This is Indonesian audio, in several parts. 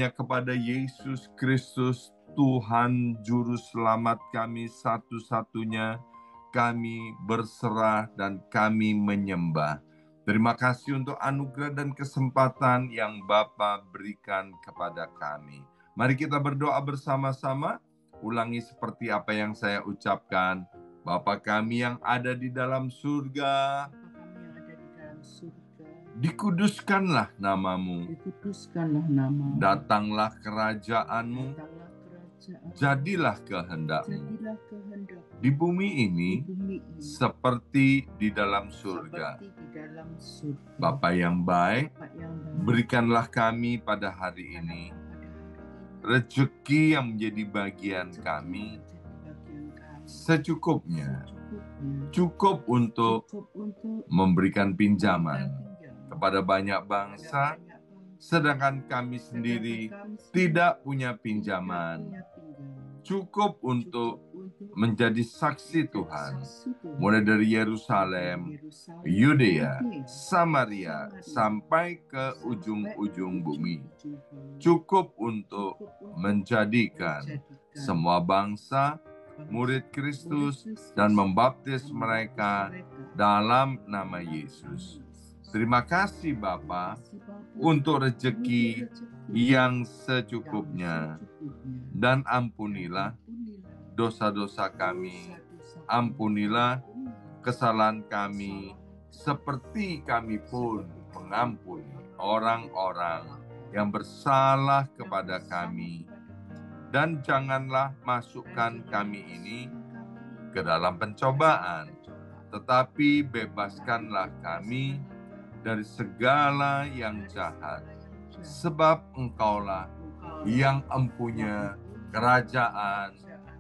hanya kepada Yesus Kristus, Tuhan Juru Selamat kami satu-satunya, kami berserah dan kami menyembah. Terima kasih untuk anugerah dan kesempatan yang Bapa berikan kepada kami. Mari kita berdoa bersama-sama. Ulangi seperti apa yang saya ucapkan. Bapa kami yang ada di dalam surga, dikuduskanlah namamu. Dikuduskanlah namamu. Datanglah kerajaanmu. Jadilah kehendakmu. Di bumi ini seperti di dalam surga. Bapa yang baik, berikanlah kami pada hari ini rezeki yang menjadi bagian kami secukupnya, cukup untuk memberikan pinjaman kepada banyak bangsa, sedangkan kami sendiri tidak punya pinjaman. Cukup untuk menjadi saksi Tuhan, mulai dari Yerusalem, Yudea, Samaria, sampai ke ujung-ujung bumi. Cukup untuk menjadikan semua bangsa murid Kristus dan membaptis mereka dalam nama Yesus. Terima kasih Bapa untuk rezeki yang secukupnya, dan ampunilah dosa-dosa kami, ampunilah kesalahan kami, seperti kami pun mengampuni orang-orang yang bersalah kepada kami. Dan janganlah masukkan kami ini ke dalam pencobaan, tetapi bebaskanlah kami dari segala yang jahat. Sebab Engkaulah yang empunya kerajaan,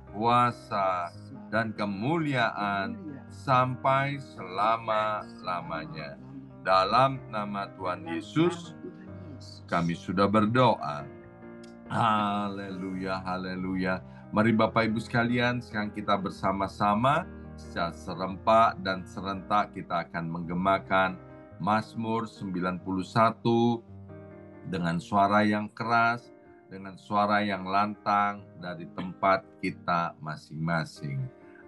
kuasa, dan kemuliaan sampai selama-lamanya. Dalam nama Tuhan Yesus, kami sudah berdoa. Haleluya, haleluya. Mari Bapak Ibu sekalian, sekarang kita bersama-sama secara serempak dan serentak kita akan menggemakan Mazmur 91 dengan suara yang keras, dengan suara yang lantang dari tempat kita masing-masing.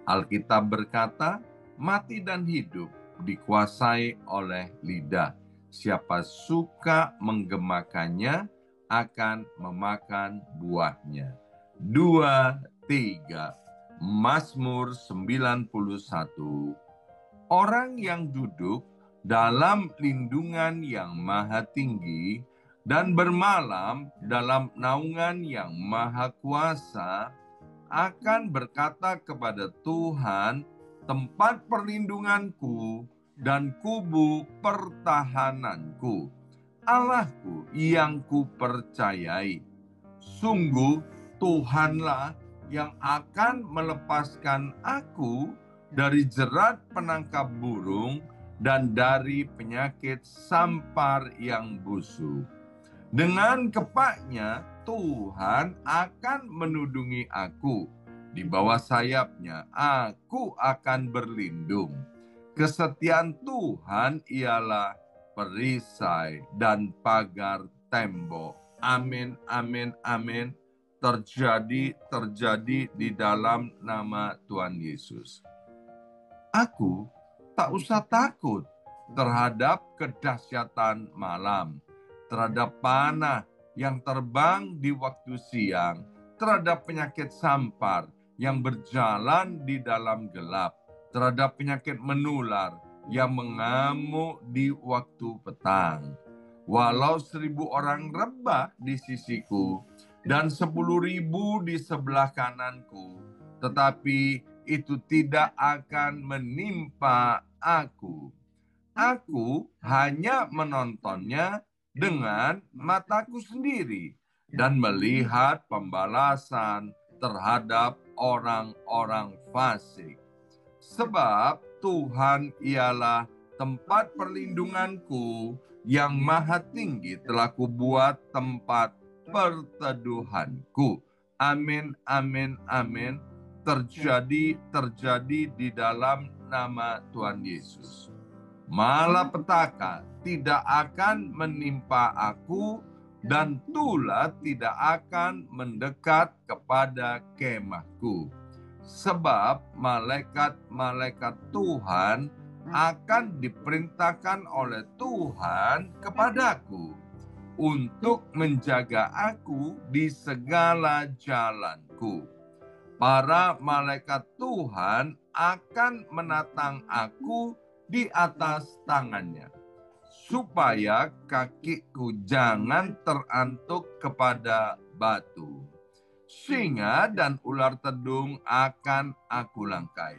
Alkitab berkata, mati dan hidup dikuasai oleh lidah. Siapa suka menggemakannya akan memakan buahnya. 2, 3, Mazmur 91. Orang yang duduk dalam lindungan yang maha tinggi dan bermalam dalam naungan yang maha kuasa akan berkata kepada Tuhan, tempat perlindunganku dan kubu pertahananku, Allahku yang kupercayai. Sungguh Tuhanlah yang akan melepaskan aku dari jerat penangkap burung dan dari penyakit sampar yang busuk. Dengan kepaknya Tuhan akan menudungi aku. Di bawah sayapnya aku akan berlindung. Kesetiaan Tuhan ialah perisai dan pagar tembok. Amin, amin, amin. Terjadi di dalam nama Tuhan Yesus. Aku tak usah takut terhadap kedahsyatan malam, terhadap panah yang terbang di waktu siang, terhadap penyakit sampar yang berjalan di dalam gelap, terhadap penyakit menular yang mengamuk di waktu petang. Walau 1.000 orang rebah di sisiku dan 10.000 di sebelah kananku, tetapi itu tidak akan menimpa aku. Aku hanya menontonnya dengan mataku sendiri dan melihat pembalasan terhadap orang-orang fasik. Sebab Tuhan ialah tempat perlindunganku, yang maha tinggi telah kubuat tempat perteduhanku. Amin, amin, amin. Terjadi di dalam nama Tuhan Yesus. Malapetaka tidak akan menimpa aku dan tulah tidak akan mendekat kepada kemahku. Sebab malaikat-malaikat Tuhan akan diperintahkan oleh Tuhan kepadaku untuk menjaga aku di segala jalanku. Para malaikat Tuhan akan menatang aku di atas tangannya, supaya kakiku jangan terantuk kepada batu. Singa dan ular tedung akan aku langkai.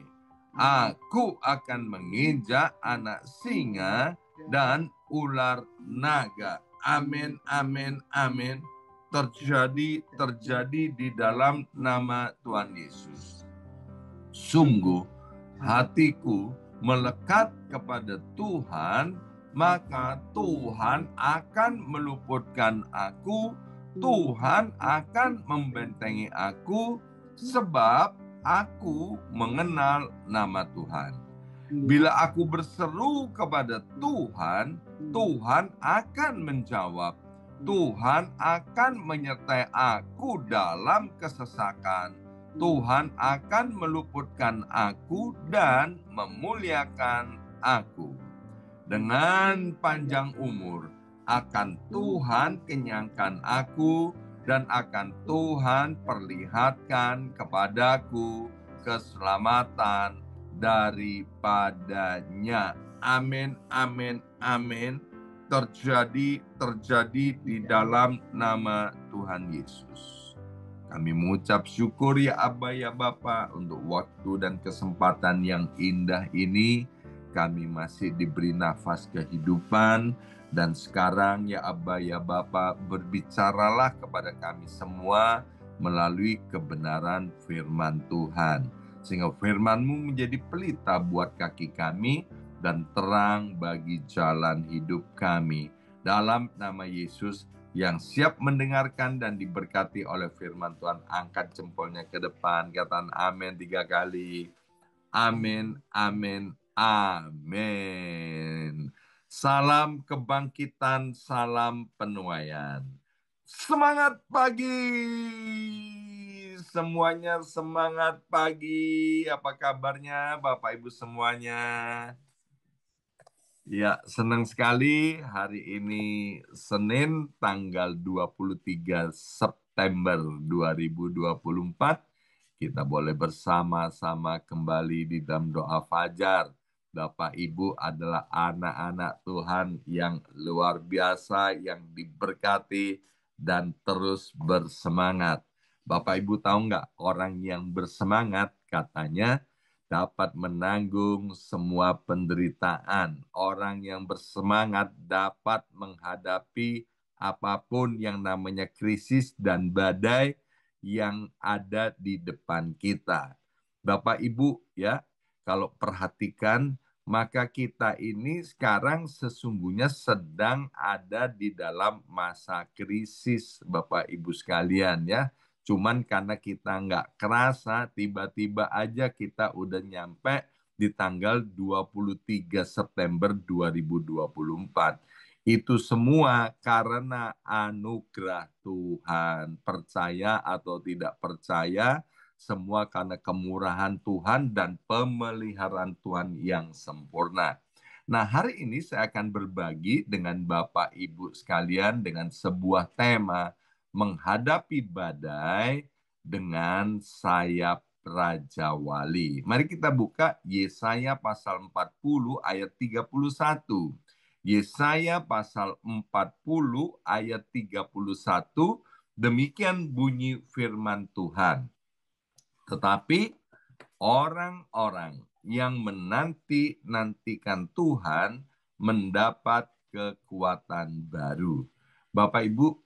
Aku akan menginjak anak singa dan ular naga. Amin, amin, amin. Terjadi di dalam nama Tuhan Yesus. Sungguh hatiku melekat kepada Tuhan, maka Tuhan akan meluputkan aku. Tuhan akan membentengi aku, sebab aku mengenal nama Tuhan. Bila aku berseru kepada Tuhan, Tuhan akan menjawab. Tuhan akan menyertai aku dalam kesesakan. Tuhan akan meluputkan aku dan memuliakan aku. Dengan panjang umur akan Tuhan kenyangkan aku, dan akan Tuhan perlihatkan kepadaku keselamatan daripadanya. Amin, amin, amin. Terjadi di dalam nama Tuhan Yesus. Kami mengucap syukur ya Abba ya Bapa untuk waktu dan kesempatan yang indah ini. Kami masih diberi nafas kehidupan, dan sekarang ya Abba ya Bapa, berbicaralah kepada kami semua melalui kebenaran firman Tuhan, sehingga firman-Mu menjadi pelita buat kaki kami dan terang bagi jalan hidup kami. Dalam nama Yesus, yang siap mendengarkan dan diberkati oleh firman Tuhan, angkat jempolnya ke depan, katakan amin 3 kali. Amin, amin, amin. Salam kebangkitan, salam penuaian. Semangat pagi. Semuanya semangat pagi. Apa kabarnya Bapak Ibu semuanya? Ya, senang sekali hari ini Senin tanggal 23 September 2024. Kita boleh bersama-sama kembali di dalam doa fajar. Bapak Ibu adalah anak-anak Tuhan yang luar biasa, yang diberkati dan terus bersemangat. Bapak Ibu tahu nggak, orang yang bersemangat katanya dapat menanggung semua penderitaan. Orang yang bersemangat dapat menghadapi apapun yang namanya krisis dan badai yang ada di depan kita. Bapak Ibu ya, kalau perhatikan, maka kita ini sekarang sesungguhnya sedang ada di dalam masa krisis Bapak Ibu sekalian ya. Cuman karena kita nggak kerasa, tiba-tiba aja kita udah nyampe di tanggal 23 September 2024. Itu semua karena anugerah Tuhan. Percaya atau tidak percaya, semua karena kemurahan Tuhan dan pemeliharaan Tuhan yang sempurna. Nah, hari ini saya akan berbagi dengan Bapak Ibu sekalian dengan sebuah tema, menghadapi badai dengan sayap Raja Wali. Mari kita buka Yesaya pasal 40 ayat 31. Yesaya pasal 40 ayat 31, demikian bunyi firman Tuhan. Tetapi orang-orang yang menanti-nantikan Tuhan mendapat kekuatan baru. Bapak Ibu,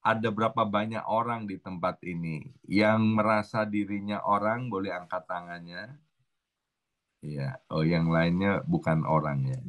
ada berapa banyak orang di tempat ini yang merasa dirinya orang? Boleh angkat tangannya. Iya, oh yang lainnya bukan orang ya.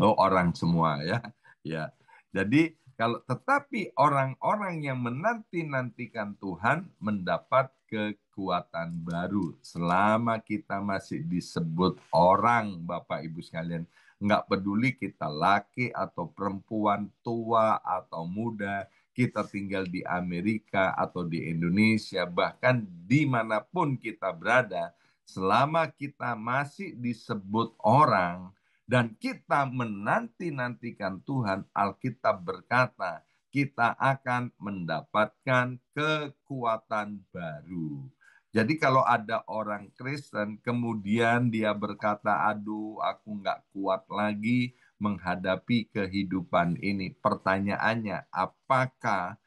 Oh, orang semua ya. Ya. Jadi kalau tetapi orang-orang yang menanti-nantikan Tuhan mendapat kekuatan baru. Selama kita masih disebut orang, Bapak Ibu sekalian, nggak peduli kita laki atau perempuan, tua atau muda, kita tinggal di Amerika atau di Indonesia, bahkan dimanapun kita berada, selama kita masih disebut orang dan kita menanti-nantikan Tuhan, Alkitab berkata, kita akan mendapatkan kekuatan baru. Jadi kalau ada orang Kristen, kemudian dia berkata, aduh aku nggak kuat lagi menghadapi kehidupan ini. Pertanyaannya, apakah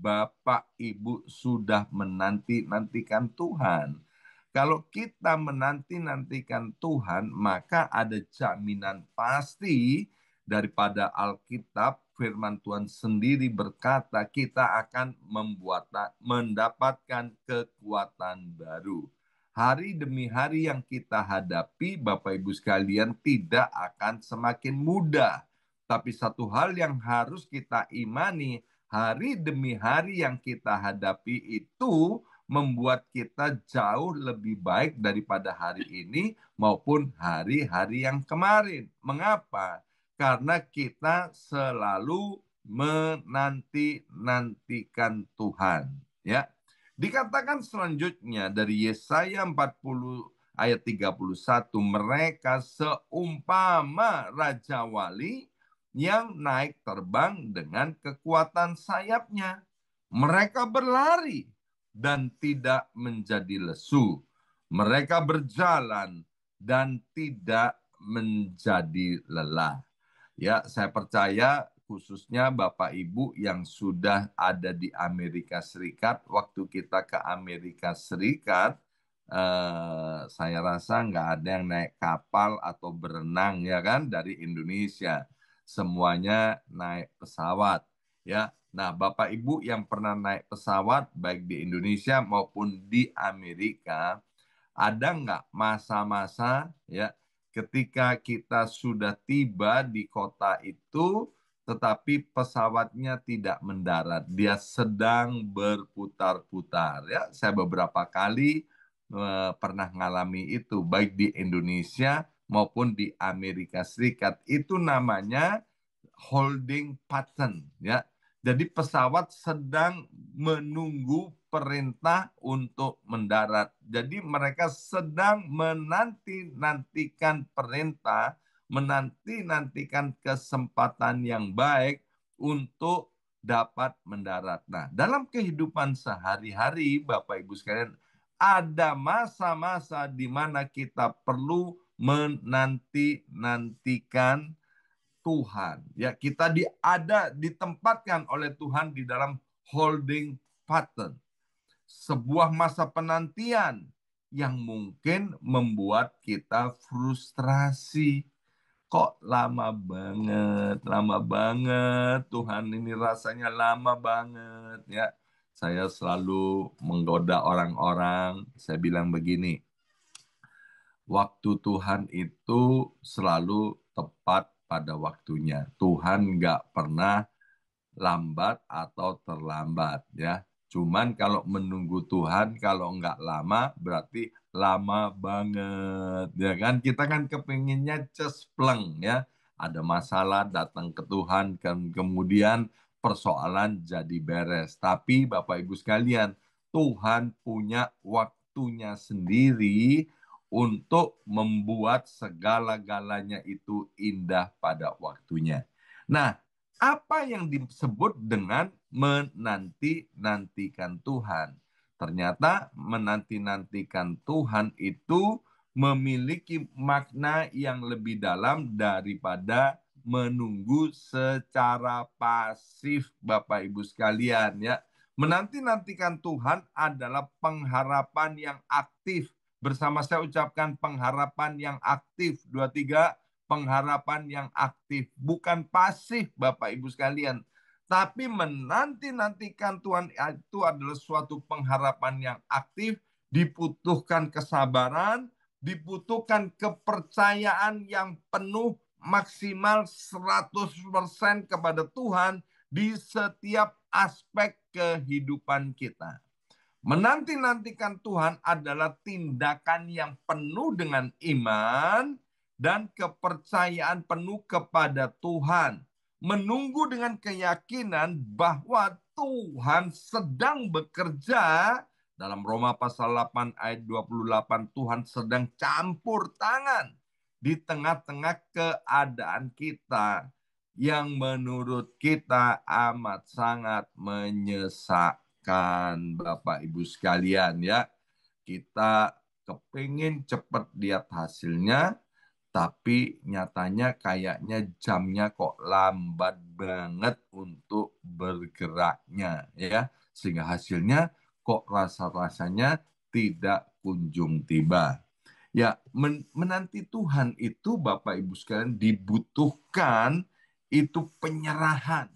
Bapak Ibu sudah menanti-nantikan Tuhan? Kalau kita menanti-nantikan Tuhan, maka ada jaminan pasti daripada Alkitab, firman Tuhan sendiri berkata kita akan mendapatkan kekuatan baru. Hari demi hari yang kita hadapi, Bapak Ibu sekalian, tidak akan semakin mudah. Tapi satu hal yang harus kita imani, hari demi hari yang kita hadapi itu membuat kita jauh lebih baik daripada hari ini maupun hari-hari yang kemarin. Mengapa? Karena kita selalu menanti-nantikan Tuhan. Ya, dikatakan selanjutnya dari Yesaya 40 ayat 31, mereka seumpama Raja Wali yang naik terbang dengan kekuatan sayapnya. Mereka berlari dan tidak menjadi lesu. Mereka berjalan dan tidak menjadi lelah. Ya, saya percaya khususnya Bapak Ibu yang sudah ada di Amerika Serikat, waktu kita ke Amerika Serikat, saya rasa nggak ada yang naik kapal atau berenang ya kan dari Indonesia. Semuanya naik pesawat ya. Nah, Bapak Ibu yang pernah naik pesawat baik di Indonesia maupun di Amerika, ada nggak masa-masa ya ketika kita sudah tiba di kota itu, tetapi pesawatnya tidak mendarat, dia sedang berputar-putar ya. Saya beberapa kali pernah ngalami itu baik di Indonesia maupun di Amerika Serikat. Itu namanya holding pattern ya. Jadi pesawat sedang menunggu perintah untuk mendarat. Jadi mereka sedang menanti-nantikan perintah, menanti-nantikan kesempatan yang baik untuk dapat mendarat. Nah, dalam kehidupan sehari-hari, Bapak Ibu sekalian, ada masa-masa di mana kita perlu menanti-nantikan Tuhan. Ya, kita ditempatkan oleh Tuhan di dalam holding pattern. Sebuah masa penantian yang mungkin membuat kita frustrasi. Kok lama banget, Tuhan ini rasanya lama banget ya. Saya selalu menggoda orang-orang, saya bilang begini, waktu Tuhan itu selalu tepat pada waktunya. Tuhan nggak pernah lambat atau terlambat ya. Cuman kalau menunggu Tuhan, kalau nggak lama berarti lama banget. Ya kan, kita kan kepinginnya cespleng ya. Ada masalah datang ke Tuhan, kan kemudian persoalan jadi beres. Tapi Bapak Ibu sekalian, Tuhan punya waktunya sendiri untuk membuat segala-galanya itu indah pada waktunya. Nah, apa yang disebut dengan menanti-nantikan Tuhan? Ternyata menanti-nantikan Tuhan itu memiliki makna yang lebih dalam daripada menunggu secara pasif, Bapak Ibu sekalian ya. Menanti-nantikan Tuhan adalah pengharapan yang aktif. Bersama saya ucapkan pengharapan yang aktif. 2, 3, pengharapan yang aktif. Bukan pasif Bapak Ibu sekalian. Tapi menanti-nantikan Tuhan itu adalah suatu pengharapan yang aktif. Dibutuhkan kesabaran, dibutuhkan kepercayaan yang penuh maksimal 100% kepada Tuhan di setiap aspek kehidupan kita. Menanti-nantikan Tuhan adalah tindakan yang penuh dengan iman dan kepercayaan penuh kepada Tuhan. menunggu dengan keyakinan bahwa Tuhan sedang bekerja. Dalam Roma pasal 8 ayat 28, Tuhan sedang campur tangan di tengah-tengah keadaan kita yang menurut kita amat sangat menyesakkan, Bapak Ibu sekalian ya. Kita kepingin cepat lihat hasilnya, tapi nyatanya kayaknya jamnya kok lambat banget untuk bergeraknya ya. Sehingga hasilnya kok rasa-rasanya tidak kunjung tiba. Ya, menanti Tuhan itu Bapak Ibu sekalian dibutuhkan itu penyerahan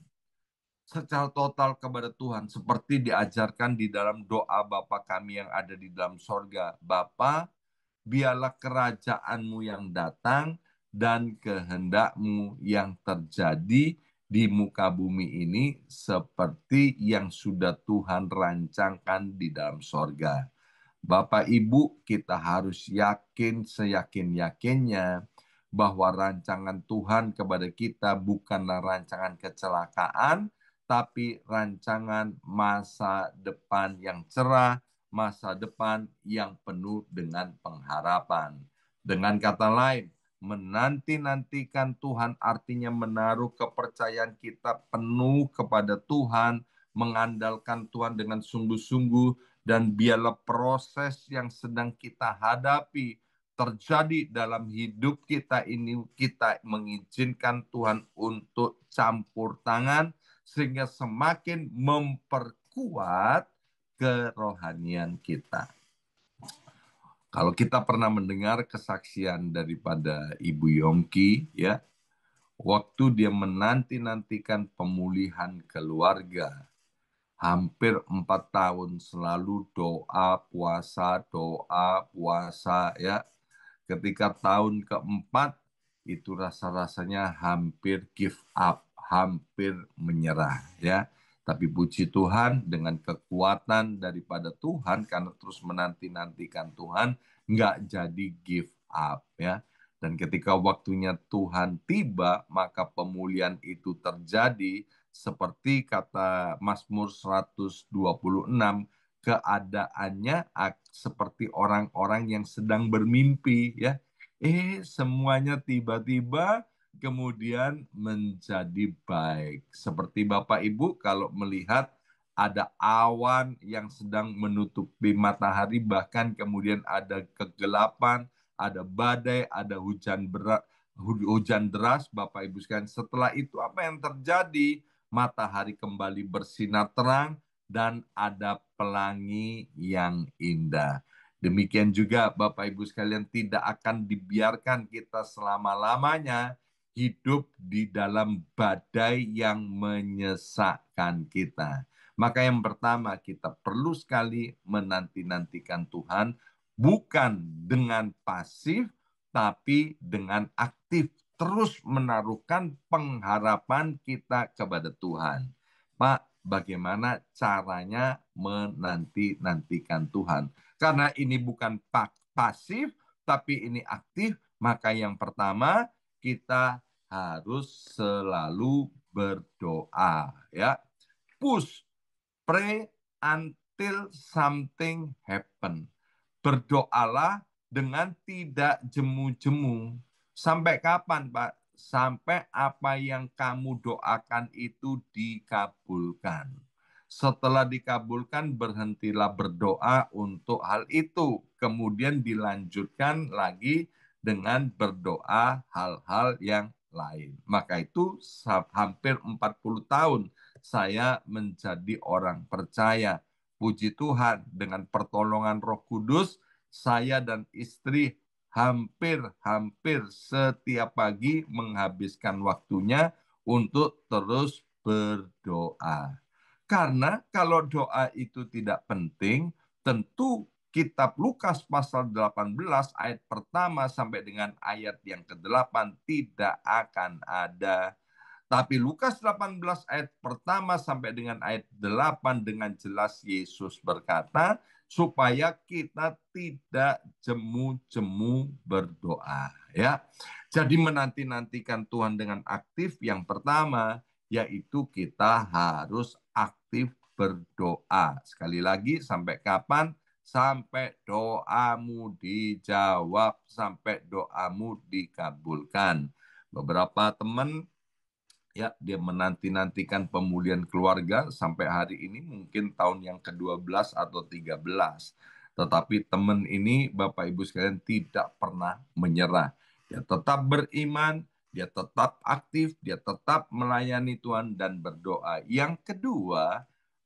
secara total kepada Tuhan. Seperti diajarkan di dalam doa Bapa kami yang ada di dalam sorga. Bapa, biarlah kerajaanmu yang datang dan kehendakmu yang terjadi di muka bumi ini seperti yang sudah Tuhan rancangkan di dalam sorga. Bapak Ibu, kita harus yakin seyakin-yakinnya bahwa rancangan Tuhan kepada kita bukanlah rancangan kecelakaan, tapi rancangan masa depan yang cerah, masa depan yang penuh dengan pengharapan. Dengan kata lain, menanti-nantikan Tuhan artinya menaruh kepercayaan kita penuh kepada Tuhan, mengandalkan Tuhan dengan sungguh-sungguh, dan biarlah proses yang sedang kita hadapi terjadi dalam hidup kita ini, kita mengizinkan Tuhan untuk campur tangan sehingga semakin memperkuat kerohanian kita. Kalau kita pernah mendengar kesaksian daripada Ibu Yongki, ya, waktu dia menanti-nantikan pemulihan keluarga, hampir 4 tahun selalu doa, puasa, ya. Ketika tahun keempat, itu rasa-rasanya hampir give up, hampir menyerah, ya. Tapi puji Tuhan dengan kekuatan daripada Tuhan, karena terus menanti-nantikan Tuhan, nggak jadi give up, ya. Dan ketika waktunya Tuhan tiba, maka pemulihan itu terjadi seperti kata Mazmur 126, keadaannya seperti orang-orang yang sedang bermimpi ya. Semuanya tiba-tiba kemudian menjadi baik. Seperti Bapak Ibu kalau melihat ada awan yang sedang menutupi matahari, bahkan kemudian ada kegelapan, ada badai, ada hujan deras, Bapak Ibu sekalian. Setelah itu apa yang terjadi? Matahari kembali bersinar terang dan ada pelangi yang indah. Demikian juga Bapak Ibu sekalian, tidak akan dibiarkan kita selama-lamanya hidup di dalam badai yang menyesakkan kita. Maka yang pertama, kita perlu sekali menanti-nantikan Tuhan, bukan dengan pasif, tapi dengan aktif. Terus menaruhkan pengharapan kita kepada Tuhan. Pak, bagaimana caranya menanti-nantikan Tuhan? Karena ini bukan pasif, tapi ini aktif, maka yang pertama kita harus selalu berdoa. Ya, push, pray until something happen. Berdoalah dengan tidak jemu-jemu. Sampai kapan, Pak? Sampai apa yang kamu doakan itu dikabulkan. Setelah dikabulkan, berhentilah berdoa untuk hal itu. Kemudian dilanjutkan lagi dengan berdoa hal-hal yang lain. Maka itu hampir 40 tahun saya menjadi orang percaya. Puji Tuhan, dengan pertolongan Roh Kudus, saya dan istri hampir setiap pagi menghabiskan waktunya untuk terus berdoa. Karena kalau doa itu tidak penting, tentu kitab Lukas pasal 18 ayat pertama sampai dengan ayat yang ke-8 tidak akan ada. Tapi Lukas 18 ayat pertama sampai dengan ayat 8 dengan jelas Yesus berkata, supaya kita tidak jemu-jemu berdoa, ya. Jadi menanti-nantikan Tuhan dengan aktif, yang pertama yaitu kita harus aktif berdoa. Sekali lagi, sampai kapan? Sampai doamu dijawab, sampai doamu dikabulkan. Beberapa teman, ya, dia menanti-nantikan pemulihan keluarga sampai hari ini, mungkin tahun yang ke-12 atau 13. Tetapi teman ini, Bapak Ibu sekalian, tidak pernah menyerah. Dia tetap beriman, dia tetap aktif, dia tetap melayani Tuhan dan berdoa. Yang kedua,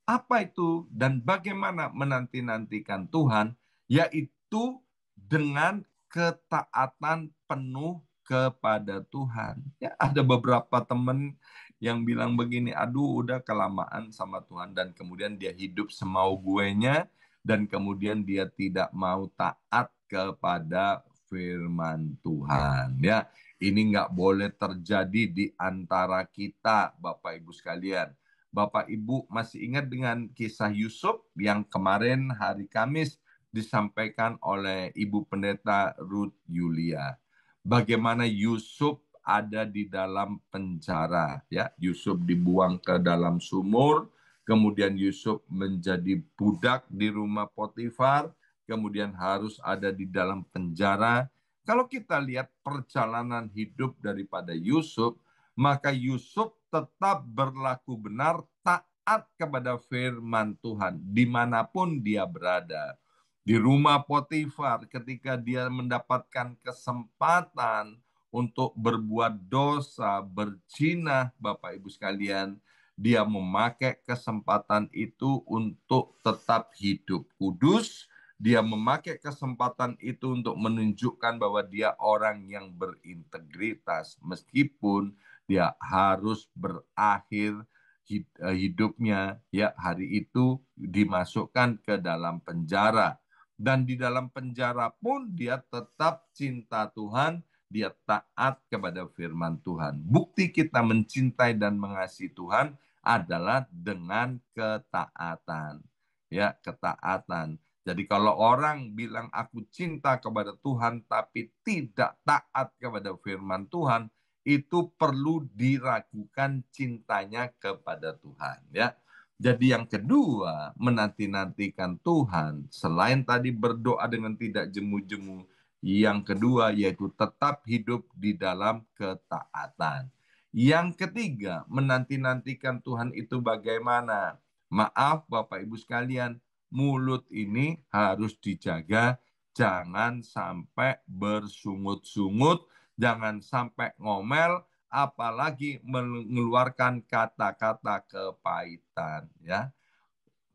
apa itu dan bagaimana menanti-nantikan Tuhan? Yaitu dengan ketaatan penuh kepada Tuhan. Ya, ada beberapa teman yang bilang begini, aduh udah kelamaan sama Tuhan, dan kemudian dia hidup semau guenya, dan kemudian dia tidak mau taat kepada firman Tuhan. Ya, ini nggak boleh terjadi di antara kita, Bapak Ibu sekalian. Bapak Ibu masih ingat dengan kisah Yusuf yang kemarin hari Kamis disampaikan oleh Ibu Pendeta Ruth Yulia. Bagaimana Yusuf ada di dalam penjara, ya. Yusuf dibuang ke dalam sumur, kemudian Yusuf menjadi budak di rumah Potifar, kemudian harus ada di dalam penjara. Kalau kita lihat perjalanan hidup daripada Yusuf, maka Yusuf tetap berlaku benar, taat kepada firman Tuhan dimanapun dia berada. Di rumah Potifar, ketika dia mendapatkan kesempatan untuk berbuat dosa, berzina, Bapak Ibu sekalian, dia memakai kesempatan itu untuk tetap hidup kudus. Dia memakai kesempatan itu untuk menunjukkan bahwa dia orang yang berintegritas, meskipun dia harus berakhir hidupnya, ya, hari itu dimasukkan ke dalam penjara. Dan di dalam penjara pun dia tetap cinta Tuhan, dia taat kepada firman Tuhan. Bukti kita mencintai dan mengasihi Tuhan adalah dengan ketaatan. Ya, ketaatan. Jadi kalau orang bilang aku cinta kepada Tuhan tapi tidak taat kepada firman Tuhan, itu perlu diragukan cintanya kepada Tuhan, ya. Jadi yang kedua, menanti-nantikan Tuhan, selain tadi berdoa dengan tidak jemu-jemu, yang kedua yaitu tetap hidup di dalam ketaatan. Yang ketiga, menanti-nantikan Tuhan itu bagaimana? Maaf Bapak Ibu sekalian, mulut ini harus dijaga, jangan sampai bersungut-sungut, jangan sampai ngomel, apalagi mengeluarkan kata-kata kepahitan, ya.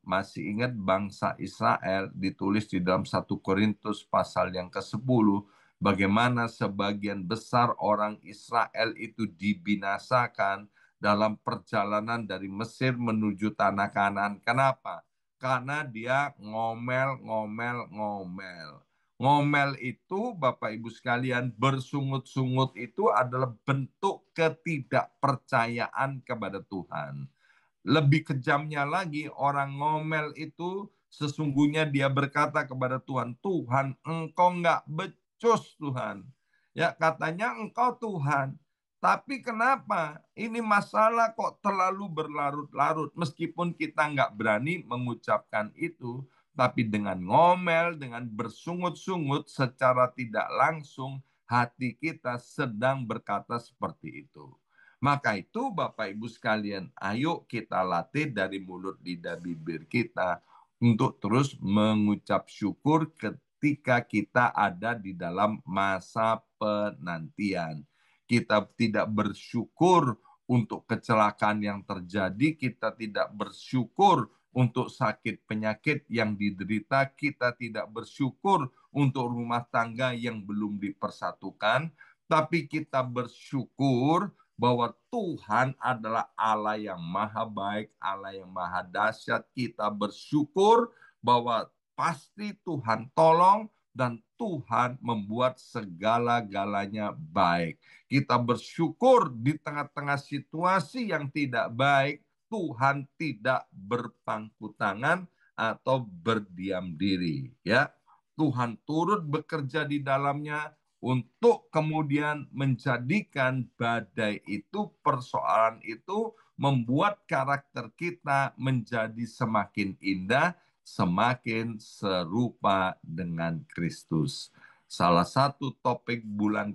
Masih ingat bangsa Israel, ditulis di dalam 1 Korintus pasal yang ke-10, bagaimana sebagian besar orang Israel itu dibinasakan dalam perjalanan dari Mesir menuju tanah Kanaan. Kenapa? Karena dia ngomel, ngomel, ngomel. Ngomel itu, Bapak Ibu sekalian, bersungut-sungut itu adalah bentuk ketidakpercayaan kepada Tuhan. Lebih kejamnya lagi, orang ngomel itu sesungguhnya dia berkata kepada Tuhan, Tuhan, engkau nggak becus Tuhan. Ya, katanya engkau Tuhan. Tapi kenapa? Ini masalah kok terlalu berlarut-larut. Meskipun kita nggak berani mengucapkan itu, tapi dengan ngomel, dengan bersungut-sungut secara tidak langsung, hati kita sedang berkata seperti itu. Maka itu Bapak Ibu sekalian, ayo kita latih dari mulut, lidah, bibir kita untuk terus mengucap syukur ketika kita ada di dalam masa penantian. Kita tidak bersyukur untuk kecelakaan yang terjadi, kita tidak bersyukur untuk sakit penyakit yang diderita, kita tidak bersyukur untuk rumah tangga yang belum dipersatukan, tapi kita bersyukur bahwa Tuhan adalah Allah yang maha baik, Allah yang maha dahsyat. Kita bersyukur bahwa pasti Tuhan tolong dan Tuhan membuat segala-galanya baik. Kita bersyukur di tengah-tengah situasi yang tidak baik, Tuhan tidak berpangku tangan atau berdiam diri, ya. Tuhan turut bekerja di dalamnya untuk kemudian menjadikan badai itu, persoalan itu, membuat karakter kita menjadi semakin indah, semakin serupa dengan Kristus. Salah satu topik bulan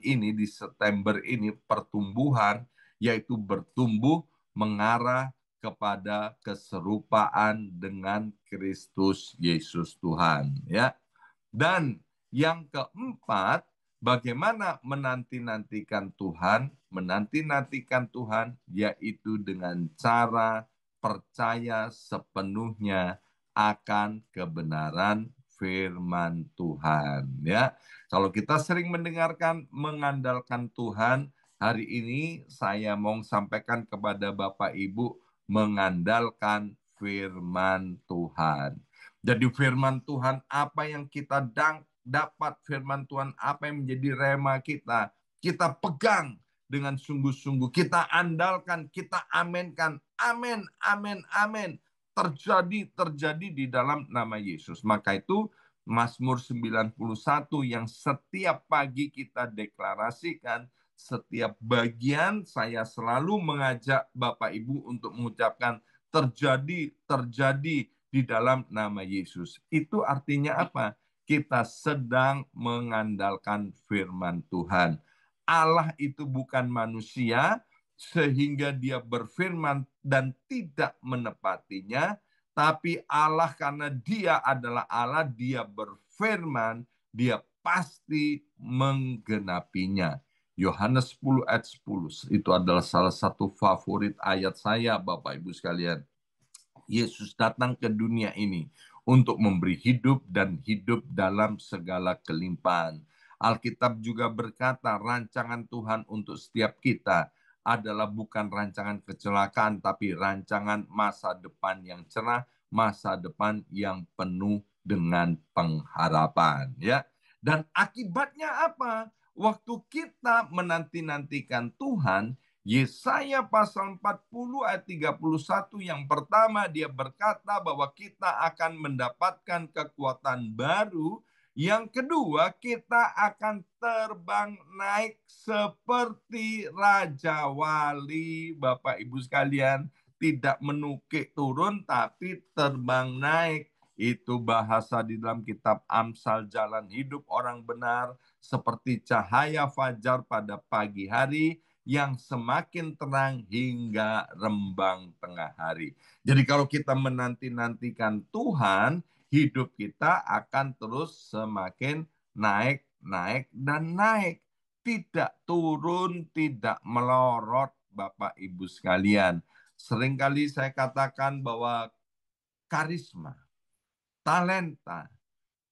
ini di September ini pertumbuhan, yaitu bertumbuh mengarah kepada keserupaan dengan Kristus Yesus Tuhan, ya. Dan yang keempat, bagaimana menanti-nantikan Tuhan? Menanti-nantikan Tuhan yaitu dengan cara percaya sepenuhnya akan kebenaran firman Tuhan, ya. Kalau kita sering mendengarkan mengandalkan Tuhan, hari ini saya mau sampaikan kepada Bapak Ibu mengandalkan firman Tuhan. Jadi firman Tuhan, apa yang kita dapat firman Tuhan, apa yang menjadi rema kita pegang dengan sungguh-sungguh, kita andalkan, kita amenkan. Amin, amin, amin. Terjadi di dalam nama Yesus. Maka itu Mazmur 91 yang setiap pagi kita deklarasikan, setiap bagian saya selalu mengajak Bapak Ibu untuk mengucapkan terjadi di dalam nama Yesus. Itu artinya apa? Kita sedang mengandalkan firman Tuhan. Allah itu bukan manusia sehingga dia berfirman dan tidak menepatinya, tapi Allah karena dia adalah Allah, dia berfirman, dia pasti menggenapinya. Yohanes 10 ayat 10 itu adalah salah satu favorit ayat saya, Bapak Ibu sekalian. Yesus datang ke dunia ini untuk memberi hidup dan hidup dalam segala kelimpahan. Alkitab juga berkata rancangan Tuhan untuk setiap kita adalah bukan rancangan kecelakaan, tapi rancangan masa depan yang cerah, masa depan yang penuh dengan pengharapan, ya. Dan akibatnya apa? Waktu kita menanti-nantikan Tuhan, Yesaya pasal 40 ayat 31 yang pertama dia berkata bahwa kita akan mendapatkan kekuatan baru. Yang kedua, kita akan terbang naik seperti Raja Wali. Bapak Ibu sekalian, tidak menukik turun tapi terbang naik. Itu bahasa di dalam kitab Amsal, jalan hidup orang benar seperti cahaya fajar pada pagi hari yang semakin terang hingga rembang tengah hari. Jadi kalau kita menanti-nantikan Tuhan, hidup kita akan terus semakin naik, naik, dan naik. Tidak turun, tidak melorot, Bapak Ibu sekalian. Seringkali saya katakan bahwa karisma, talenta,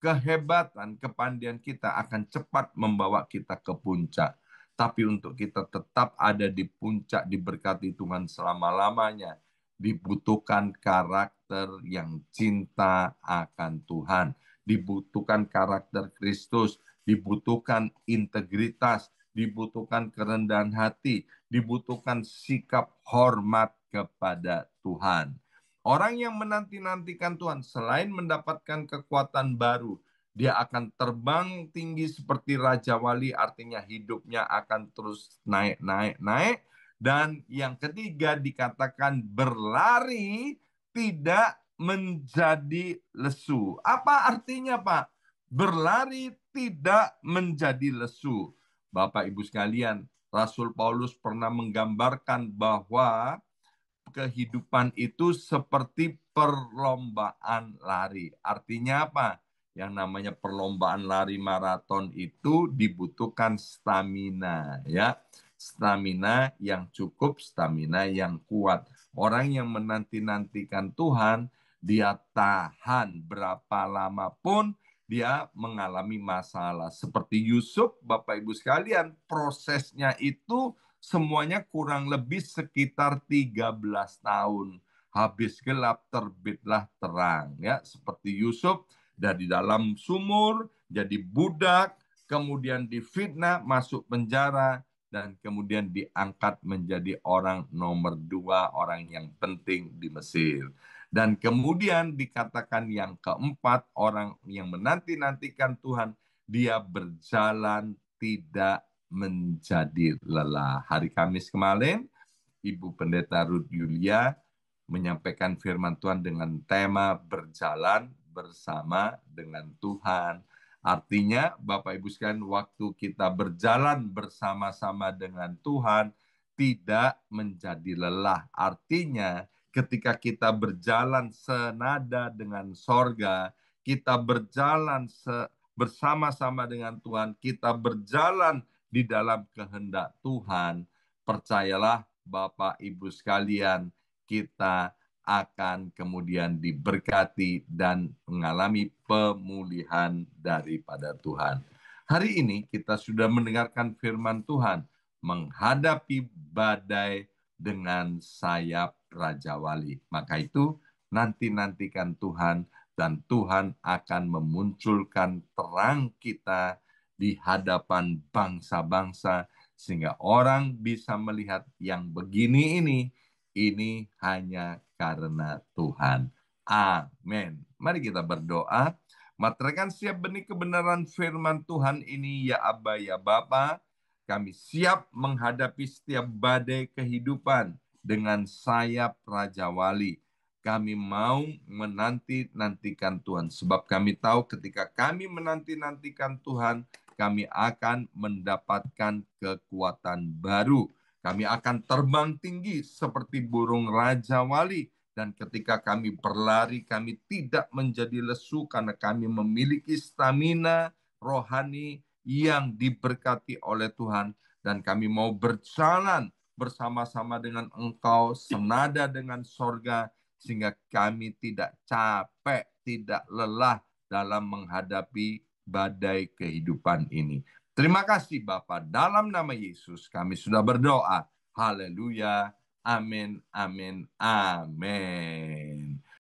kehebatan, kepandaian kita akan cepat membawa kita ke puncak. Tapi untuk kita tetap ada di puncak, diberkati Tuhan selama-lamanya, dibutuhkan karakter yang cinta akan Tuhan. Dibutuhkan karakter Kristus, dibutuhkan integritas, dibutuhkan kerendahan hati, dibutuhkan sikap hormat kepada Tuhan. Orang yang menanti-nantikan Tuhan, selain mendapatkan kekuatan baru, dia akan terbang tinggi seperti Raja Wali, artinya hidupnya akan terus naik, naik, naik. Dan yang ketiga dikatakan berlari tidak menjadi lesu. Apa artinya, Pak? Berlari tidak menjadi lesu. Bapak Ibu sekalian, Rasul Paulus pernah menggambarkan bahwa kehidupan itu seperti perlombaan lari. Artinya apa? Yang namanya perlombaan lari maraton itu dibutuhkan stamina, ya. Stamina yang cukup, stamina yang kuat. Orang yang menanti-nantikan Tuhan, dia tahan berapa lama pun dia mengalami masalah. Seperti Yusuf, Bapak Ibu sekalian, prosesnya itu semuanya kurang lebih sekitar 13 tahun. Habis gelap terbitlah terang, ya. Seperti Yusuf dari dalam sumur jadi budak, kemudian difitnah, masuk penjara, dan kemudian diangkat menjadi orang nomor 2, orang yang penting di Mesir. Dan kemudian dikatakan yang keempat, orang yang menanti-nantikan Tuhan, dia berjalan tidak menjadi lelah. Hari Kamis kemarin, Ibu Pendeta Ruth Yulia menyampaikan firman Tuhan dengan tema berjalan bersama dengan Tuhan. Artinya, Bapak Ibu sekalian, waktu kita berjalan bersama-sama dengan Tuhan, tidak menjadi lelah. Artinya, ketika kita berjalan senada dengan sorga, kita berjalan bersama-sama dengan Tuhan, kita berjalan di dalam kehendak Tuhan, percayalah Bapak Ibu sekalian, kita akan kemudian diberkati dan mengalami pemulihan daripada Tuhan. Hari ini kita sudah mendengarkan firman Tuhan, menghadapi badai dengan sayap Raja Wali. Maka itu nantikan Tuhan, dan Tuhan akan memunculkan terang kita di hadapan bangsa-bangsa, sehingga orang bisa melihat yang begini ini hanya karena Tuhan. Amin. Mari kita berdoa. Materai siap benih kebenaran firman Tuhan ini, ya Aba, ya Bapa. Kami siap menghadapi setiap badai kehidupan dengan sayap Raja Wali. Kami mau menanti-nantikan Tuhan. Sebab kami tahu ketika kami menanti-nantikan Tuhan, kami akan mendapatkan kekuatan baru. Kami akan terbang tinggi seperti burung Raja Wali. Dan ketika kami berlari, kami tidak menjadi lesu karena kami memiliki stamina rohani yang diberkati oleh Tuhan. Dan kami mau berjalan bersama-sama dengan Engkau, senada dengan sorga, sehingga kami tidak capek, tidak lelah dalam menghadapi badai kehidupan ini. Terima kasih Bapa, dalam nama Yesus kami sudah berdoa. Haleluya. Amin, amin, amin.